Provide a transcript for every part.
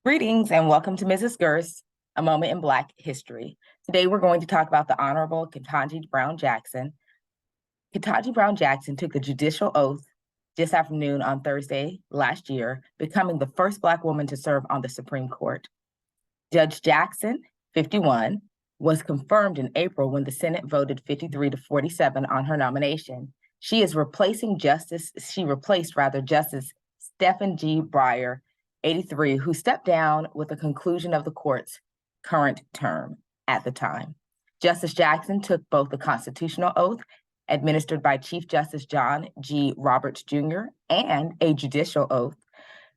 Greetings and welcome to Mrs. Gerst, A Moment in Black History. Today we're going to talk about the Honorable Ketanji Brown Jackson. Ketanji Brown Jackson took the judicial oath this afternoon on Thursday last year, becoming the first Black woman to serve on the Supreme Court. Judge Jackson, 51, was confirmed in April when the Senate voted 53-47 on her nomination. She replaced Justice Stephen G. Breyer, 83, who stepped down with the conclusion of the court's current term at the time. Justice Jackson took both the constitutional oath administered by Chief Justice John G. Roberts Jr. and a judicial oath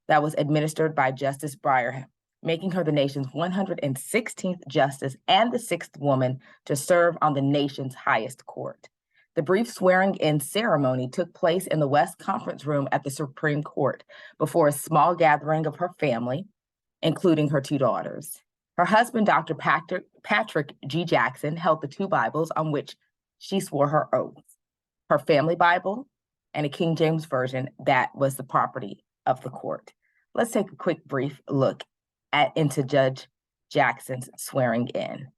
that was administered by Justice Breyer, making her the nation's 116th justice and the 6th woman to serve on the nation's highest court. The brief swearing-in ceremony took place in the West Conference Room at the Supreme Court before a small gathering of her family, including her 2 daughters. Her husband, Dr. Patrick G. Jackson, held the 2 Bibles on which she swore her oath, her family Bible and a King James Version that was the property of the court. Let's take a quick brief look into Judge Jackson's swearing in.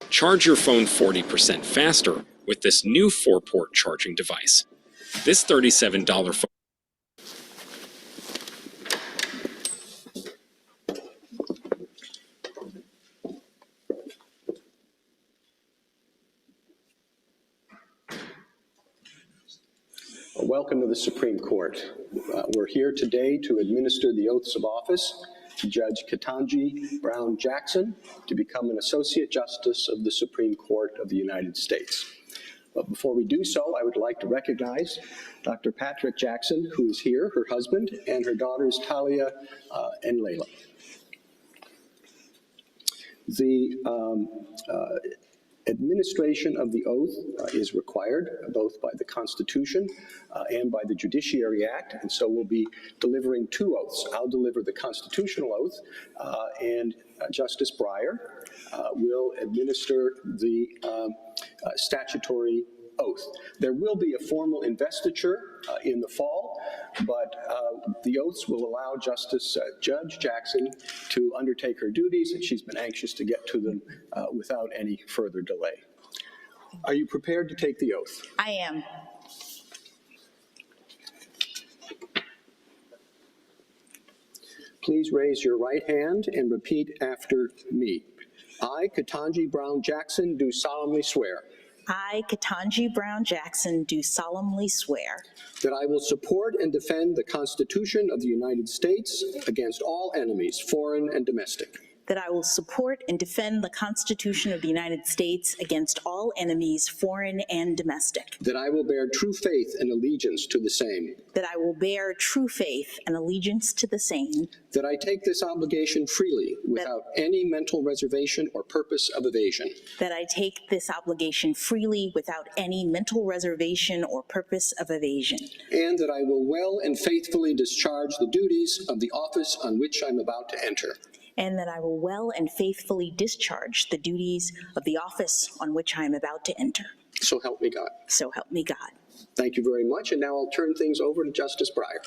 Charge your phone 40% faster with this new 4-port charging device. This $37 phone. Welcome to the Supreme Court. We're here today to administer the oaths of office to Judge Ketanji Brown Jackson to become an Associate Justice of the Supreme Court of the United States. But before we do so, I would like to recognize Dr. Patrick Jackson, who is here, her husband, and her daughters Talia and Layla. The administration of the oath is required both by the Constitution and by the Judiciary Act, and so we'll be delivering 2 oaths. I'll deliver the constitutional oath, and Justice Breyer will administer the statutory oath. There will be a formal investiture in the fall, but the oaths will allow Judge Jackson to undertake her duties, and she's been anxious to get to them without any further delay. Are you prepared to take the oath? I am. Please raise your right hand and repeat after me. I, Ketanji Brown Jackson, do solemnly swear. I, Ketanji Brown Jackson, do solemnly swear that I will support and defend the Constitution of the United States against all enemies, foreign and domestic. that I will support and defend the Constitution of the United States against all enemies, foreign and domestic. That I will bear true faith and allegiance to the same. That I will bear true faith and allegiance to the same. That I take this obligation freely without any mental reservation or purpose of evasion. That I take this obligation freely without any mental reservation or purpose of evasion. And that I will well and faithfully discharge the duties of the office on which I'm about to enter. And that I will well and faithfully discharge the duties of the office on which I am about to enter. So help me God. So help me God. Thank you very much. And now I'll turn things over to Justice Breyer.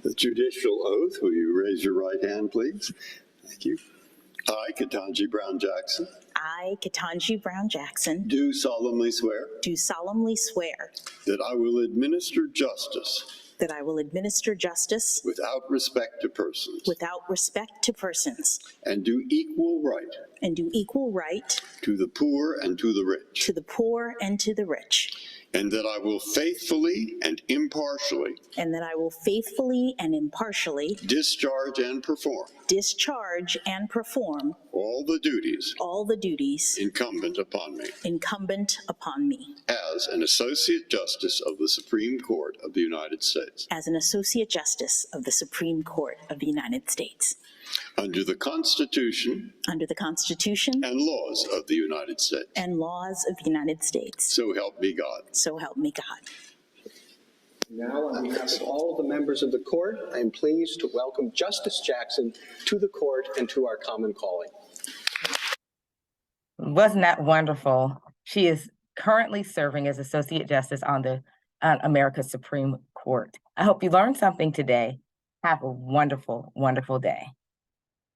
The judicial oath. Will you raise your right hand, please? Thank you. I, Ketanji Brown Jackson. I, Ketanji Brown Jackson. Do solemnly swear. Do solemnly swear. That I will administer justice. That I will administer justice. Without respect to persons. Without respect to persons. And do equal right. And do equal right. To the poor and to the rich. To the poor and to the rich. And that I will faithfully and impartially. And that I will faithfully and impartially. Discharge and perform. Discharge and perform. All the duties. All the duties. Incumbent upon me. Incumbent upon me. As an Associate Justice of the Supreme Court of the United States. As an Associate Justice of the Supreme Court of the United States. Under the Constitution. Under the Constitution. And laws of the United States. And laws of the United States. So help me God. So help me God. Now, on behalf of all of the members of the court, I am pleased to welcome Justice Jackson to the court and to our common calling. Wasn't that wonderful? She is currently serving as Associate Justice on the America's Supreme Court. I hope you learned something today. Have a wonderful, wonderful day.